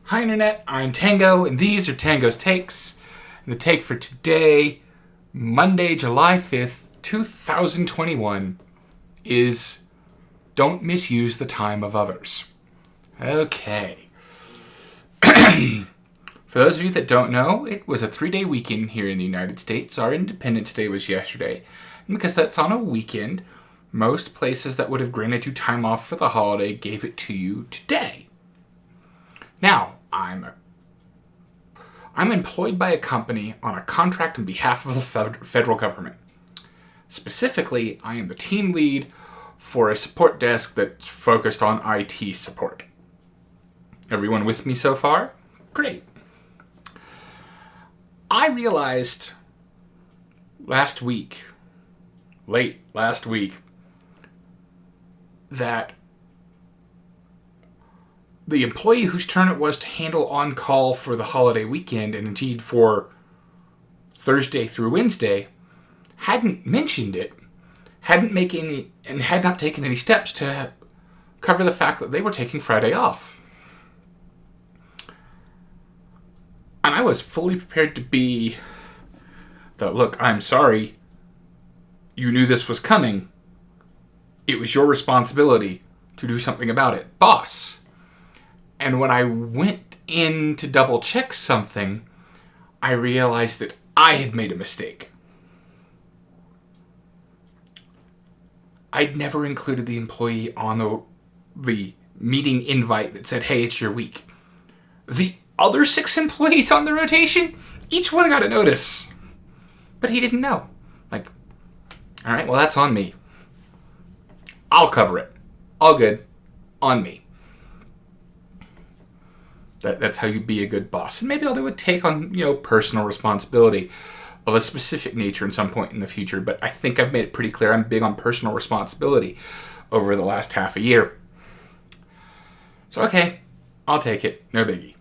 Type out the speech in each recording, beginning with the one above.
Hi Internet, I'm Tango, and these are Tango's Takes. And the take for today, Monday, July 5th, 2021, is don't misuse the time of others. Okay. For those of you that don't know, it was a 3-day weekend here in the United States. Our Independence Day was yesterday. And because that's on a weekend, most places that would have granted you time off for the holiday gave it to you today. Now, I'm employed by a company on a contract on behalf of the federal government. Specifically, I am the team lead for a support desk that's focused on IT support. Everyone with me so far? Great. I realized late last week, that the employee whose turn it was to handle on-call for the holiday weekend, and indeed for Thursday through Wednesday, hadn't mentioned it, had not taken any steps to cover the fact that they were taking Friday off. And I was fully prepared to be look, I'm sorry, you knew this was coming. It was your responsibility to do something about it, boss. And when I went in to double check something, I realized that I had made a mistake. I'd never included the employee on the meeting invite that said, hey, it's your week. The other 6 employees on the rotation, each one got a notice. But he didn't know. All right, well, that's on me. I'll cover it. All good. On me. That's how you be a good boss. And maybe I'll do a take on, personal responsibility of a specific nature at some point in the future. But I think I've made it pretty clear I'm big on personal responsibility over the last half a year. So, okay, I'll take it. No biggie.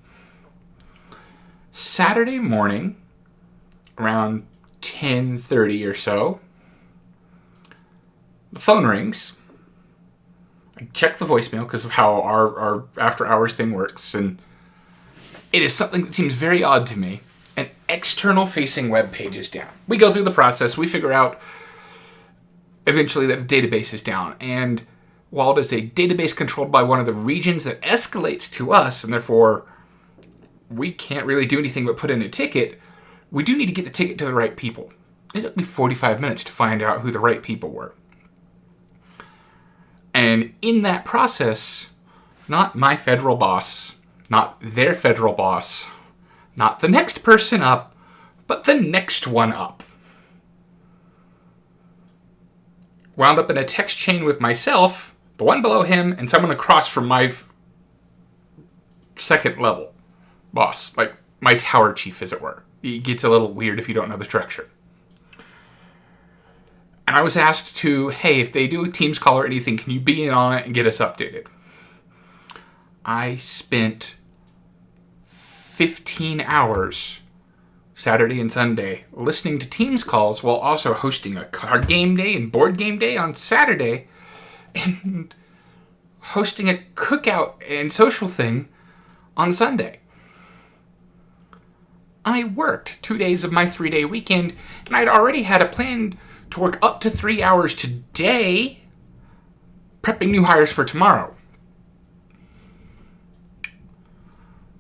Saturday morning, around 10:30 or so, the phone rings. I check the voicemail because of how our after-hours thing works, and it is something that seems very odd to me. An external-facing web page is down. We go through the process. We figure out eventually that a database is down. And while it is a database controlled by one of the regions that escalates to us, and therefore we can't really do anything but put in a ticket, we do need to get the ticket to the right people. It took me 45 minutes to find out who the right people were. And in that process, not my federal boss, not their federal boss, not the next person up, but the next one up, wound up in a text chain with myself, the one below him, and someone across from my second level boss, like my tower chief, as it were. It gets a little weird if you don't know the structure. And I was asked to, hey, if they do a Teams call or anything, can you be in on it and get us updated? I spent 15 hours Saturday and Sunday listening to Teams calls while also hosting a card game day and board game day on Saturday and hosting a cookout and social thing on Sunday. I worked 2 days of my 3-day weekend, and I'd already had a plan to work up to 3 hours today, prepping new hires for tomorrow.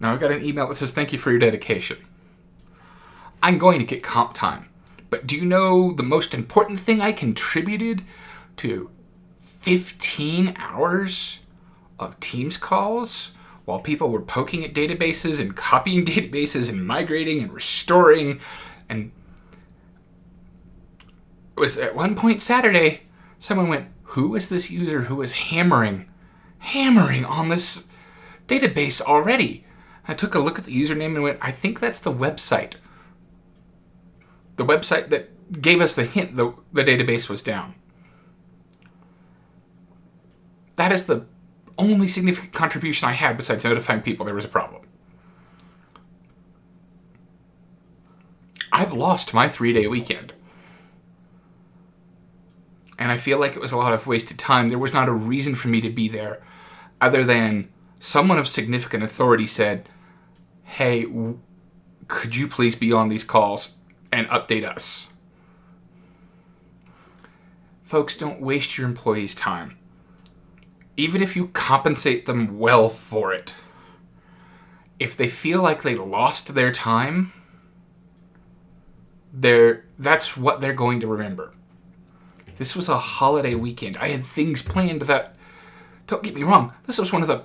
Now I got an email that says, thank you for your dedication. I'm going to get comp time. But do you know the most important thing I contributed to 15 hours of Teams calls while people were poking at databases and copying databases and migrating and restoring? And it was at one point Saturday, someone went, who is this user who is hammering on this database already? I took a look at the username and went, I think that's the website. The website that gave us the hint the database was down. That is the only significant contribution I had besides notifying people there was a problem. I've lost my 3-day weekend. And I feel like it was a lot of wasted time. There was not a reason for me to be there other than someone of significant authority said, hey, could you please be on these calls and update us? Folks, don't waste your employees' time. Even if you compensate them well for it, if they feel like they lost their time, that's what they're going to remember. This was a holiday weekend. I had things planned that, don't get me wrong, this was one of the,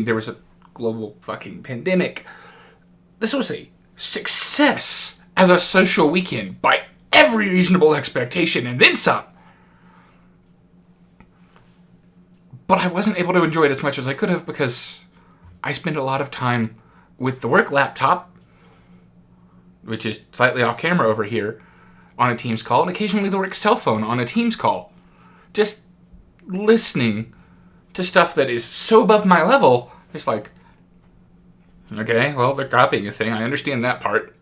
there was a global fucking pandemic. This was a success as a social weekend by every reasonable expectation, and then some. But I wasn't able to enjoy it as much as I could have because I spend a lot of time with the work laptop, which is slightly off camera over here, on a Teams call, and occasionally the work cell phone on a Teams call. Just listening to stuff that is so above my level, it's like, okay, well, they're copying a thing. I understand that part.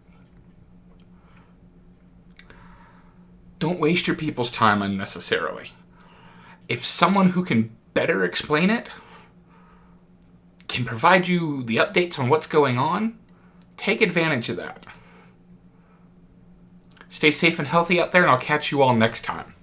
Don't waste your people's time unnecessarily. If someone who can better explain it can provide you the updates on what's going on, take advantage of that. Stay safe and healthy out there, and I'll catch you all next time.